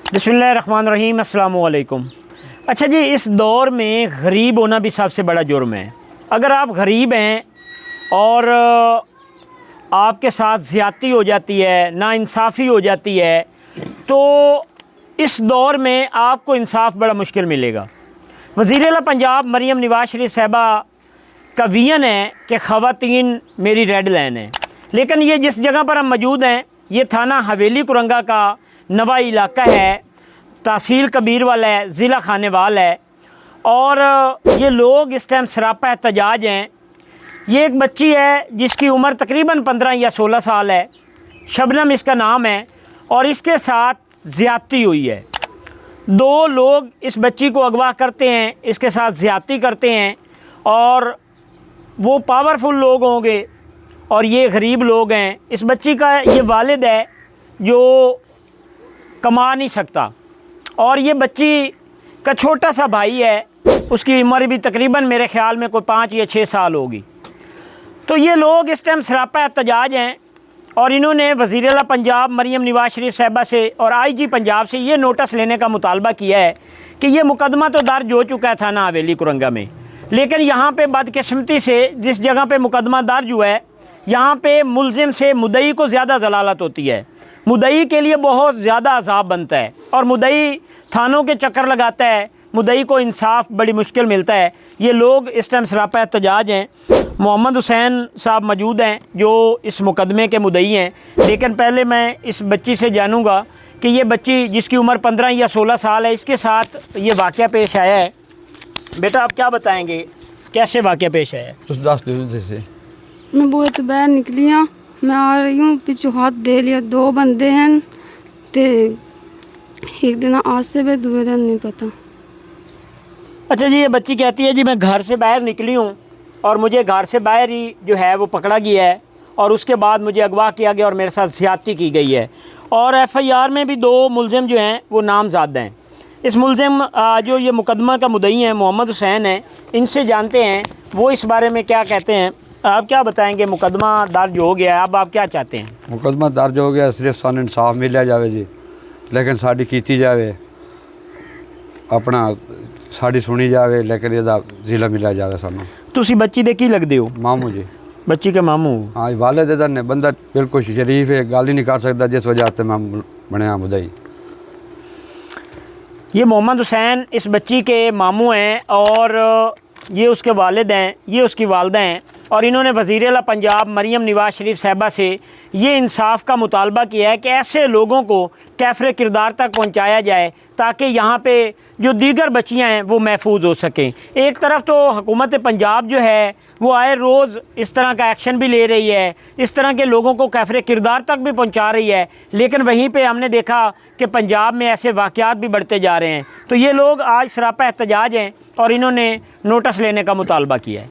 बिस्मिल्लाहिर्रहमानिर्रहीम, अस्सलामु अलैकुम। अच्छा जी, इस दौर में गरीब होना भी सबसे बड़ा जुर्म है। अगर आप गरीब हैं और आपके साथ ज़्यादती हो जाती है, नाइंसाफ़ी हो जाती है, तो इस दौर में आपको इंसाफ बड़ा मुश्किल मिलेगा। वज़ीर आला पंजाब मरियम नवाज़ शरीफ साहिबा का विज़न है कि ख़वातीन मेरी रेड लाइन है, लेकिन ये जिस जगह पर हम मौजूद हैं ये थाना हवेली कुरंगा का नवा इलाका है, तहसील कबीरवाल है, ज़िला खानेवाल है। और ये लोग इस टाइम सरापा एहतजाज हैं। ये एक बच्ची है जिसकी उम्र तकरीबन 15 या 16 साल है, शबनम इसका नाम है, और इसके साथ ज़्यादती हुई है। दो लोग इस बच्ची को अगवा करते हैं, इसके साथ ज़्यादती करते हैं, और वो पावरफुल लोग होंगे और ये गरीब लोग हैं। इस बच्ची का ये वालिद है जो कमा नहीं सकता, और ये बच्ची का छोटा सा भाई है, उसकी उम्र भी तकरीबन मेरे ख़्याल में कोई 5 या 6 साल होगी। तो ये लोग इस टाइम सरापा एहतजाज हैं और इन्होंने वज़ीर आला पंजाब मरियम नवाज़ शरीफ साहिबा से और IG पंजाब से ये नोटिस लेने का मुतालबा किया है कि ये मुकदमा तो दर्ज हो चुका है थाना हवेली कुरंगा में, लेकिन यहाँ पे बदकिस्मती से जिस जगह पे मुकदमा दर्ज हुआ है यहाँ पे मुलजिम से मुद्दई को ज़्यादा जलालत होती है। मुद्दई के लिए बहुत ज़्यादा अज़ाब बनता है और मुद्दई थानों के चक्कर लगाता है, मुद्दई को इंसाफ बड़ी मुश्किल मिलता है। ये लोग इस टाइम सरापा एहतजाज हैं। मोहम्मद हुसैन साहब मौजूद हैं जो इस मुकदमे के मुद्दई हैं, लेकिन पहले मैं इस बच्ची से जानूँगा कि ये बच्ची जिसकी उम्र 15 या 16 साल है, इसके साथ ये वाक़या पेश आया है। बेटा, आप क्या बताएँगे, कैसे वाक़या पेश आया? मैं बहुत बाहर निकली हाँ, मैं आ रही हूँ, पीछे हाथ दे लिया, 2 बंदे हैं, ते एक दिन आज से भी दूसरे दिन नहीं पता। अच्छा जी, ये बच्ची कहती है जी मैं घर से बाहर निकली हूँ और मुझे घर से बाहर ही जो है वो पकड़ा गया है, और उसके बाद मुझे अगवा किया गया और मेरे साथ ज़्यादती की गई है। और FIR में भी 2 मुलजिम जो हैं वो नामज़द हैं। इस मुलजिम जो ये मुकदमा का मुद्दई हैं मोहम्मद हुसैन हैं, इनसे जानते हैं वो इस बारे में क्या कहते हैं। आप क्या बताएंगे? मुकदमा दर्ज हो गया है, अब आप क्या चाहते हैं? मुकदमा दर्ज हो गया, सिर्फ सानू इंसाफ मिलिया जाए जी, लेकिन साड़ी कीती जाए, अपना साड़ी सुनी जाए, लेकिन ਇਹਦਾ ਜ਼ਿਲ੍ਹਾ मिलिया जाए सानू। ਤੁਸੀਂ ਬੱਚੀ ਦੇ ਕੀ लगते हो? मामू जी। बच्ची के मामू? हाँ, वालिद दा ने बंदा बिल्कुल शरीफ है, गल ही नहीं कर सकता, जिस वजह से मैं बनया मुद्दई। ये मोहम्मद हुसैन इस बच्ची के मामू हैं और ये उसके वालिद हैं, ये उसकी वालदा हैं, और इन्होंने वज़ीर आला पंजाब मरियम नवाज़ शरीफ साहिबा से ये इंसाफ का मुतालबा किया है कि ऐसे लोगों को कैफ़रे किरदार तक पहुंचाया जाए ताकि यहाँ पे जो दीगर बच्चियाँ हैं वो महफूज हो सकें। एक तरफ तो हुकूमत पंजाब जो है वो आए रोज़ इस तरह का एक्शन भी ले रही है, इस तरह के लोगों को कैफ़रे किरदार तक भी पहुँचा रही है, लेकिन वहीं पर हमने देखा कि पंजाब में ऐसे वाक़यात भी बढ़ते जा रहे हैं। तो ये लोग आज सरापा एहतजाज हैं और इन्होंने नोटिस लेने का मुतालबा किया है।